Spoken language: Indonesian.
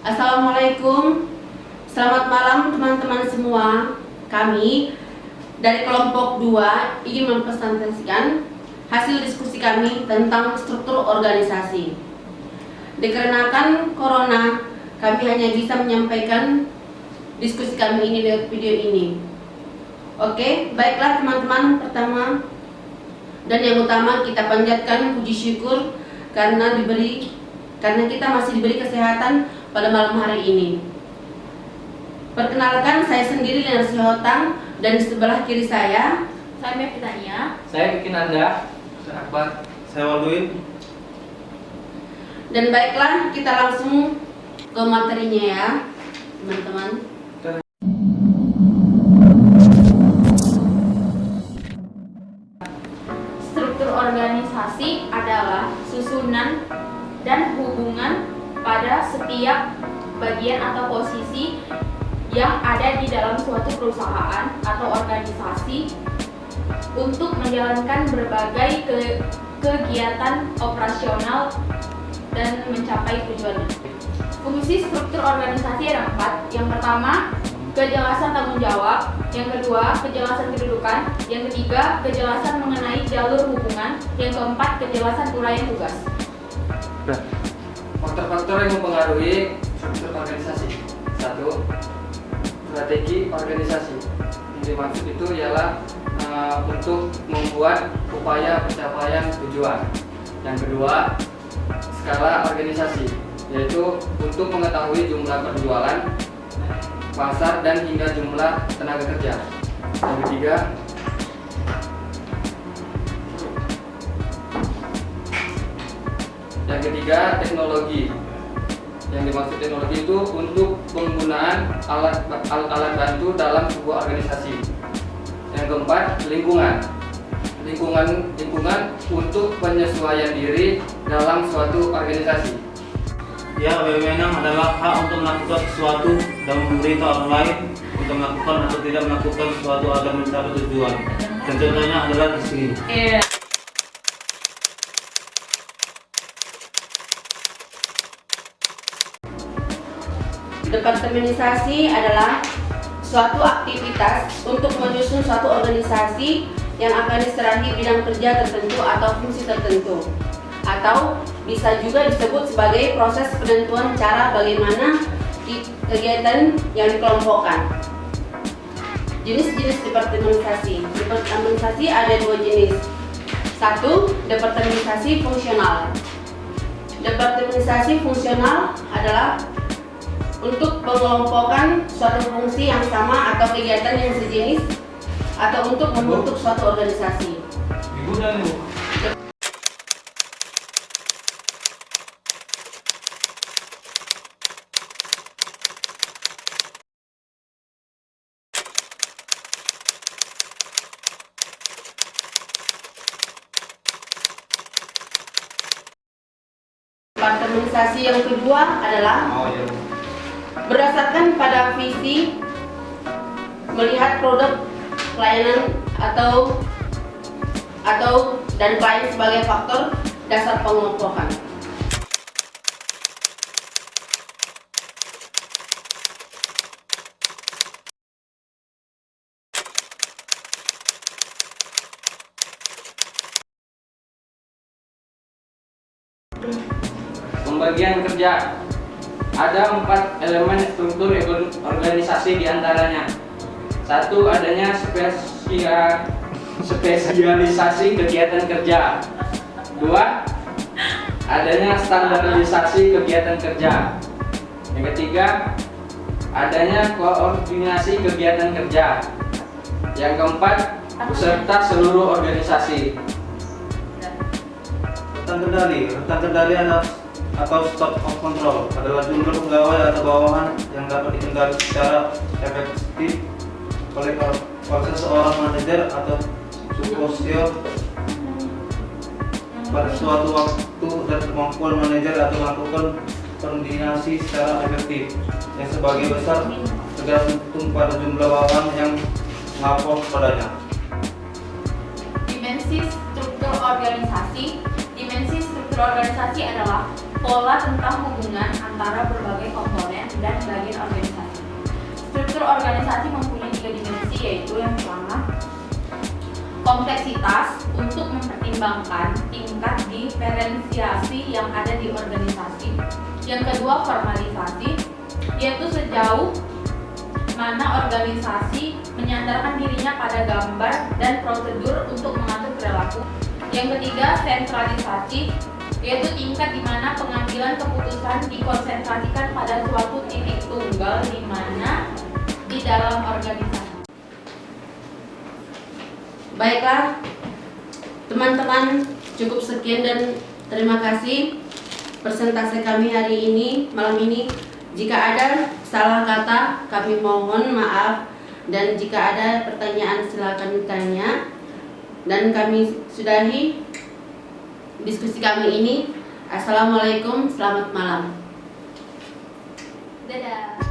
Assalamualaikum, selamat malam teman-teman semua. Kami dari kelompok 2 ingin mempresentasikan hasil diskusi kami tentang struktur organisasi. Dikarenakan corona, kami hanya bisa menyampaikan diskusi kami ini lewat video ini. Oke, baiklah teman-teman, pertama dan yang utama kita panjatkan puji syukur karena kita masih diberi kesehatan pada malam hari ini. Perkenalkan, saya sendiri Lena Sihotang, dan di sebelah kiri saya Mepitania. Saya bikin Anda. Saya Akbar. Saya Walduin. Dan baiklah, kita langsung ke materinya ya, teman-teman. Struktur organisasi adalah susunan dan hubungan pada setiap bagian atau posisi yang ada di dalam suatu perusahaan atau organisasi untuk menjalankan berbagai kegiatan operasional dan mencapai tujuan. Fungsi struktur organisasi ada 4. Yang pertama, kejelasan tanggung jawab. Yang kedua, kejelasan kedudukan. Yang ketiga, kejelasan mengenai jalur hubungan. Yang keempat, kejelasan uraian tugas. Faktor-faktor yang mempengaruhi struktur organisasi. 1. Strategi organisasi. Yang dimaksud itu ialah untuk membuat upaya pencapaian tujuan. Yang kedua, skala organisasi, yaitu untuk mengetahui jumlah penjualan, pasar, dan hingga jumlah tenaga kerja. Yang ketiga, teknologi. Yang dimaksud teknologi itu untuk penggunaan alat bantu dalam sebuah organisasi. Yang keempat, lingkungan. Lingkungan untuk penyesuaian diri dalam suatu organisasi. Ya, wewenang adalah hak untuk melakukan sesuatu dan memberitahu orang lain untuk melakukan atau tidak melakukan sesuatu agar mencapai tujuan. Dan contohnya adalah di sini. Departemenisasi adalah suatu aktivitas untuk menyusun suatu organisasi yang akan diserahi bidang kerja tertentu atau fungsi tertentu, atau bisa juga disebut sebagai proses penentuan cara bagaimana kegiatan yang dikelompokkan. Jenis-jenis departemenisasi. Departemenisasi ada 2 jenis. 1. Departemenisasi fungsional. Departemenisasi fungsional adalah untuk mengelompokkan suatu fungsi yang sama atau kegiatan yang sejenis atau untuk membentuk suatu organisasi. Ibu dan Ibu. Departemenisasi yang kedua adalah berdasarkan pada visi, melihat produk, pelayanan atau dan klien sebagai faktor dasar pengelompokan. Pembagian kerja. Ada 4 elemen struktur organisasi diantaranya. 1. Adanya spesialisasi kegiatan kerja. 2. Adanya standarisasi kegiatan kerja. Yang ketiga, adanya koordinasi kegiatan kerja. Yang keempat, beserta seluruh organisasi. Rentang kendali atau stop of control adalah jumlah pegawai atau bawahan yang dapat dikendali secara efektif oleh seorang manajer atau supervisor pada suatu waktu, dan kemampuan manajer atau melakukan koordinasi secara efektif yang sebagai besar tergantung pada jumlah bawahan yang melapor padanya. Dimensi struktur organisasi. Dimensi struktur organisasi adalah pola tentang hubungan antara berbagai komponen organisasi mempunyai 3 dimensi, yaitu yang pertama kompleksitas untuk mempertimbangkan tingkat diferensiasi yang ada di organisasi. Yang kedua formalisasi, yaitu sejauh mana organisasi menyandarkan dirinya pada gambar dan prosedur untuk mengatur perilaku. Yang ketiga sentralisasi, yaitu tingkat di mana pengambilan keputusan dikonsentrasikan pada suatu titik tunggal di mana di dalam organisasi. Baiklah, teman-teman, cukup sekian dan terima kasih presentasi kami hari ini, malam ini. Jika ada salah kata, kami mohon maaf, dan jika ada pertanyaan silakan tanya. Dan kami sudahi diskusi kami ini. Assalamualaikum, selamat malam. Dadah.